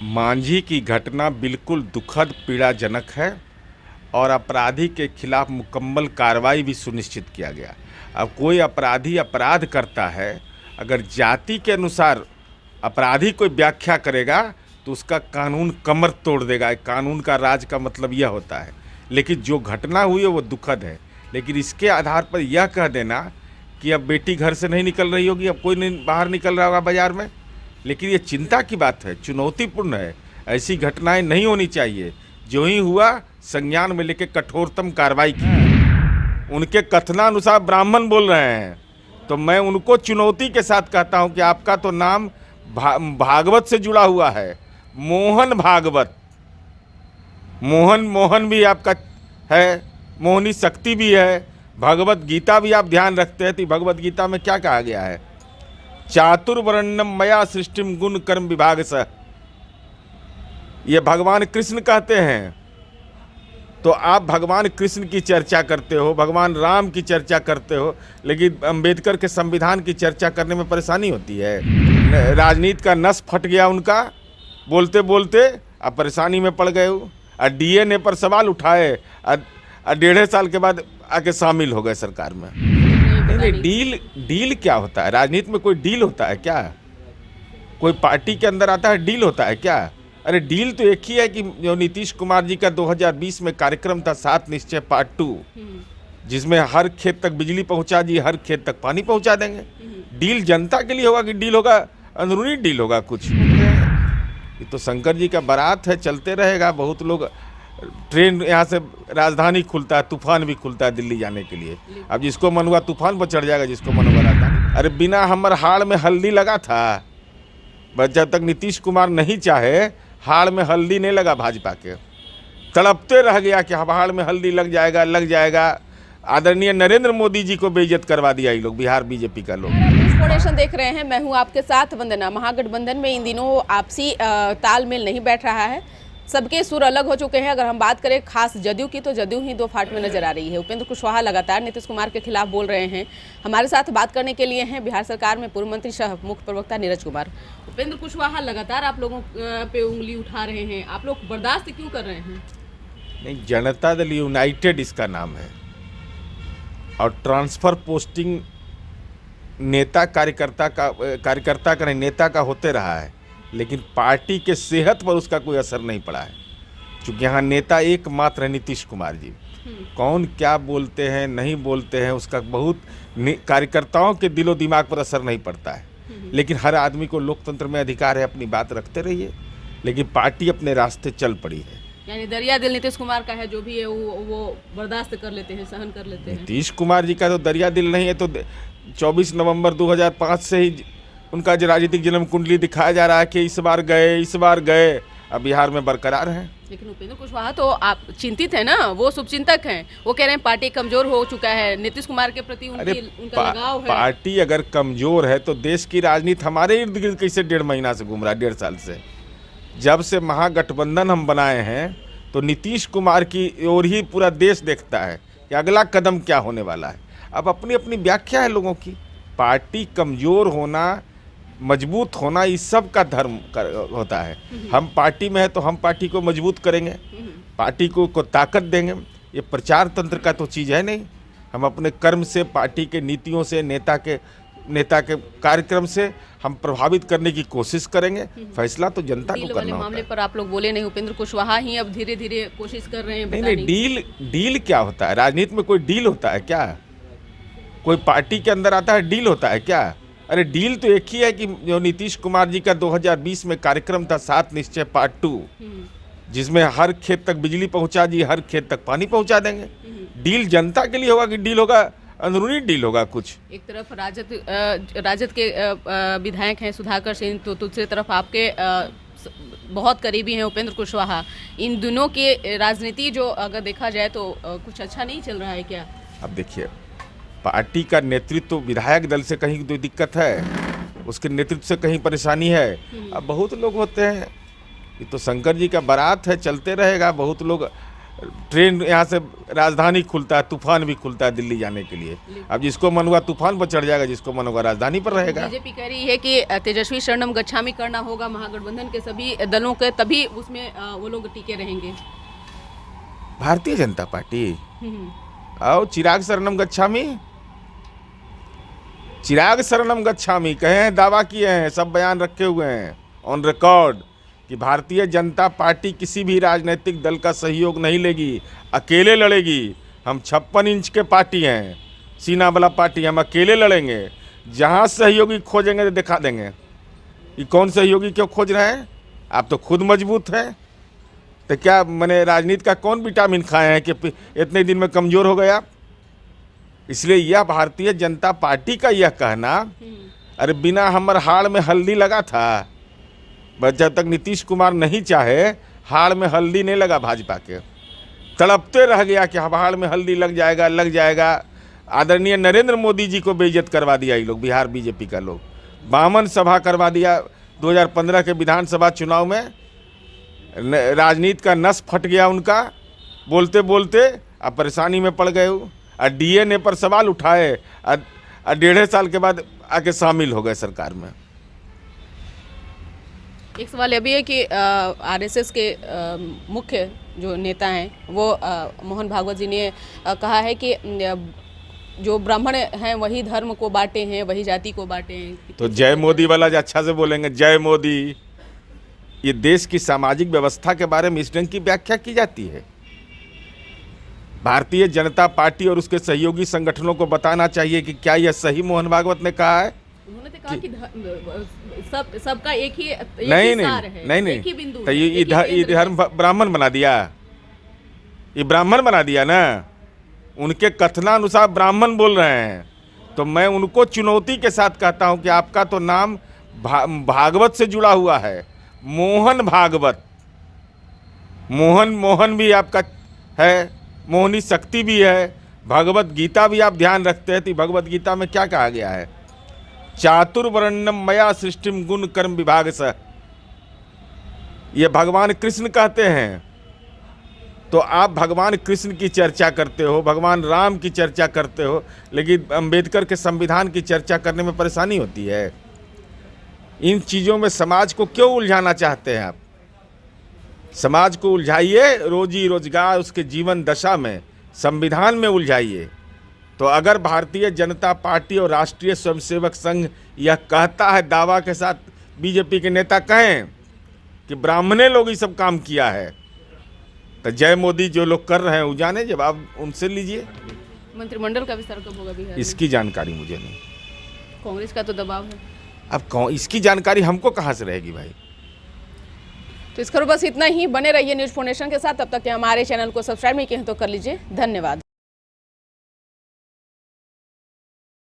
मांझी की घटना बिल्कुल दुखद पीड़ाजनक है और अपराधी के खिलाफ मुकम्मल कार्रवाई भी सुनिश्चित किया गया। अब कोई अपराधी अपराध करता है, अगर जाति के अनुसार अपराधी कोई व्याख्या करेगा तो उसका कानून कमर तोड़ देगा। कानून का राज का मतलब यह होता है। लेकिन जो घटना हुई है वो दुखद है, लेकिन इसके आधार पर यह कह देना कि अब बेटी घर से नहीं निकल रही होगी, अब कोई नहीं बाहर निकल रहा होगा बाजार में, लेकिन ये चिंता की बात है, चुनौतीपूर्ण है। ऐसी घटनाएं नहीं होनी चाहिए। जो ही हुआ संज्ञान में लेके कठोरतम कार्रवाई की। उनके कथनानुसार ब्राह्मण बोल रहे हैं, तो मैं उनको चुनौती के साथ कहता हूं कि आपका तो नाम भागवत से जुड़ा हुआ है, मोहन भागवत। मोहन भी आपका है, मोहनी शक्ति भी है। भगवत गीता भी आप ध्यान रखते हैं तो भगवत गीता में क्या कहा गया है? चातुर्वर्ण्यम मया सृष्टिम गुण कर्म विभाग स। ये भगवान कृष्ण कहते हैं। तो आप भगवान कृष्ण की चर्चा करते हो, भगवान राम की चर्चा करते हो, लेकिन अंबेडकर के संविधान की चर्चा करने में परेशानी होती है। राजनीति का नस फट गया उनका, बोलते बोलते अब परेशानी में पड़ गए हो। और डीएनए पर सवाल उठाए और 1.5 साल के बाद आके शामिल हो गए सरकार में। नहीं, डील क्या होता है? राजनीति में कोई डील होता है क्या? कोई पार्टी के अंदर आता है डील होता है क्या? अरे डील तो एक ही है कि जो नीतीश कुमार जी का 2020 में कार्यक्रम था 7 निश्चय पार्ट 2, जिसमें हर खेत तक बिजली पहुंचा दी, हर खेत तक पानी पहुंचा देंगे। डील जनता के लिए होगा कि डील होगा अंदरूनी डील होगा कुछ? ये तो शंकर जी का बारात है, चलते रहेगा। बहुत लोग ट्रेन यहाँ से राजधानी खुलता है, तूफान भी खुलता है दिल्ली जाने के लिए। अब जिसको मन हुआ तूफान पर चढ़ जाएगा, जिसको मन हुआ राजधानी। अरे बिना हमर हाड़ में हल्दी लगा था, बस जब तक नीतीश कुमार नहीं चाहे हाड़ में हल्दी नहीं लगा भाजपा के। तड़पते रह गया कि हाड़ में हल्दी लग जाएगा। आदरणीय नरेंद्र मोदी जी को बेइज्जत करवा दिया ये लोग, बिहार बीजेपी का लोग। फाउंडेशन देख रहे हैं, मैं हूं आपके साथ वंदना। महागठबंधन में इन दिनों आपसी तालमेल नहीं बैठ रहा है, सबके सुर अलग हो चुके हैं। अगर हम बात करें खास जदयू की, तो जदयू ही 2 फाट में नजर आ रही है। उपेंद्र कुशवाहा लगातार नीतीश कुमार के खिलाफ बोल रहे हैं। हमारे साथ बात करने के लिए हैं बिहार सरकार में पूर्व मंत्री सह मुख्य प्रवक्ता नीरज कुमार। उपेंद्र कुशवाहा लगातार आप लोगों पे उंगली उठा रहे हैं, आप लोग बर्दाश्त क्यों कर रहे हैं? नहीं, जनता दल यूनाइटेड इसका नाम है, और ट्रांसफर पोस्टिंग नेता कार्यकर्ता का नहीं, नेता का होते रहा है, लेकिन पार्टी के सेहत पर उसका कोई असर नहीं पड़ा है। क्योंकि यहाँ नेता एकमात्र है नीतीश कुमार जी। कौन क्या बोलते हैं नहीं बोलते हैं उसका बहुत कार्यकर्ताओं के दिलो दिमाग पर असर नहीं पड़ता है। लेकिन हर आदमी को लोकतंत्र में अधिकार है, अपनी बात रखते रहिए। लेकिन पार्टी अपने रास्ते चल पड़ी है। यानी दरिया दिल नीतीश कुमार का है, जो भी है वो बर्दाश्त कर लेते हैं, सहन कर लेते हैं। नीतीश कुमार जी का तो दरिया दिल नहीं है, तो 24 नवंबर 2005 से ही उनका जो राजनीतिक जन्म कुंडली दिखाया जा रहा है कि इस बार गए, अब बिहार में बरकरार हैं। लेकिन उपेंद्र कुशवाहा तो आप चिंतित है ना, वो शुभचिंतक हैं। वो कह रहे हैं पार्टी कमजोर हो चुका है, नीतीश कुमार के प्रति उनका लगाव है। पार्टी अगर कमजोर है तो देश की राजनीति हमारे इर्द गिर्द कैसे 1.5 महीना से घूम रहा है, 1.5 साल से। जब से महागठबंधन हम बनाए हैं तो नीतीश कुमार की ओर ही पूरा देश देखता है कि अगला कदम क्या होने वाला है। अब अपनी अपनी व्याख्या है लोगों की। पार्टी कमजोर होना, मजबूत होना, इस सब का धर्म होता है। हम पार्टी में है तो हम पार्टी को मजबूत करेंगे, पार्टी को ताकत देंगे। ये प्रचार तंत्र का तो चीज़ है नहीं। हम अपने कर्म से, पार्टी के नीतियों से, नेता के कार्यक्रम से हम प्रभावित करने की कोशिश करेंगे। फैसला तो जनता को करना होता है। मामले पर आप लोग बोले नहीं, उपेंद्र कुशवाहा ही अब धीरे धीरे कोशिश कर रहे हैं। नहीं, डील क्या होता है? राजनीति में कोई डील होता है क्या? कोई पार्टी के अंदर आता है डील होता है क्या? अरे डील तो एक ही है कि जो नीतीश कुमार जी का 2020 में कार्यक्रम था 7 निश्चय पार्ट 2, जिसमें हर खेत तक बिजली पहुंचा दी, हर खेत तक पानी पहुंचा देंगे। डील जनता के लिए होगा कि डील होगा अंदरूनी डील होगा कुछ? एक तरफ राजद के विधायक हैं सुधाकर सिंह, तो दूसरी तरफ आपके बहुत करीबी हैं उपेंद्र कुशवाहा। इन दोनों की राजनीति जो अगर देखा जाए तो कुछ अच्छा नहीं चल रहा है क्या? अब देखिए, पार्टी का नेतृत्व विधायक दल से कहीं कोई दिक्कत है, उसके नेतृत्व से कहीं परेशानी है। अब बहुत लोग होते हैं, ये तो शंकर जी का बारात है, चलते रहेगा। बहुत लोग ट्रेन यहाँ से राजधानी खुलता है, तूफान भी खुलता है दिल्ली जाने के लिए। अब जिसको मन हुआ तूफान पर चढ़ जाएगा, जिसको मन होगा राजधानी पर रहेगा। बीजेपी कह रही है कि तेजस्वी शरणम गच्छामी करना होगा महागठबंधन के सभी दलों के, तभी उसमें वो लोग टिके रहेंगे। भारतीय जनता पार्टी और चिराग शरणम गच्छामी, चिराग शरणम गच्छामी कहे हैं, दावा किए हैं, सब बयान रखे हुए हैं ऑन रिकॉर्ड कि भारतीय जनता पार्टी किसी भी राजनीतिक दल का सहयोग नहीं लेगी, अकेले लड़ेगी। हम 56 इंच के पार्टी हैं, सीना वाला पार्टी, हम अकेले लड़ेंगे। जहां सहयोगी खोजेंगे तो दिखा देंगे। ये कौन सहयोगी क्यों खोज रहे हैं? आप तो खुद मजबूत हैं। तो क्या मैंने राजनीति का कौन विटामिन खाए हैं कि इतने दिन में कमज़ोर हो गए आप? इसलिए यह भारतीय जनता पार्टी का यह कहना, अरे बिना हमर हाड़ में हल्दी लगा था, बस जब तक नीतीश कुमार नहीं चाहे हाड़ में हल्दी नहीं लगा भाजपा के, तड़पते रह गया कि हाड़ में हल्दी लग जाएगा लग जाएगा। आदरणीय नरेंद्र मोदी जी को बेइज्जत करवा दिया ये लोग, बिहार बीजेपी का लोग, बामन सभा करवा दिया 2015 के विधानसभा चुनाव में। राजनीति का नस फट गया उनका, बोलते बोलते अब परेशानी में पड़ गए और डीएनए पर सवाल उठाए और 1.5 साल के बाद आके शामिल हो गए सरकार में। एक सवाल यह भी है कि आरएसएस के मुख्य जो नेता हैं वो मोहन भागवत जी ने कहा है कि जो ब्राह्मण हैं वही धर्म को बांटे हैं, वही जाति को बांटे हैं। तो जय मोदी वाला जो अच्छा से बोलेंगे जय मोदी, ये देश की सामाजिक व्यवस्था के बारे में इस ढंग की व्याख्या की जाती है। भारतीय जनता पार्टी और उसके सहयोगी संगठनों को बताना चाहिए कि क्या यह सही मोहन भागवत ने कहा है। उन्होंने तो कहा कि सबका एक ही नहीं एक ही बिंदु तो ये धर्म ब्राह्मण बना दिया, ये ब्राह्मण बना दिया ना, उनके कथनानुसार ब्राह्मण बोल रहे हैं। तो मैं उनको चुनौती के साथ कहता हूं कि आपका तो नाम भागवत से जुड़ा हुआ है, मोहन भागवत, मोहन भी आपका है, मोहनी शक्ति भी है, भगवत गीता भी आप ध्यान रखते हैं। तो भगवत गीता में क्या कहा गया है? चातुर्वर्ण्यम मया सृष्टिम गुण कर्म विभाग स, ये भगवान कृष्ण कहते हैं। तो आप भगवान कृष्ण की चर्चा करते हो, भगवान राम की चर्चा करते हो, लेकिन अंबेडकर के संविधान की चर्चा करने में परेशानी होती है। इन चीज़ों में समाज को क्यों उलझाना चाहते हैं आप? समाज को उलझाइए रोजी रोजगार, उसके जीवन दशा में, संविधान में उलझाइए। तो अगर भारतीय जनता पार्टी और राष्ट्रीय स्वयंसेवक संघ यह कहता है, दावा के साथ बीजेपी के नेता कहें कि ब्राह्मणे लोग ये सब काम किया है, तो जय मोदी जो लोग कर रहे हैं वो जाने, जवाब उनसे लीजिए। मंत्रिमंडल का विस्तार कब होगा बिहार में? इसकी जानकारी मुझे नहीं। कांग्रेस का तो दबाव है। अब इसकी जानकारी हमको कहाँ से रहेगी भाई? तो इस खबर बस इतना ही। बने रहिए न्यूज़ फाउंडेशन के साथ। तब तक के हमारे चैनल को सब्सक्राइब नहीं किए हैं तो कर लीजिए। धन्यवाद।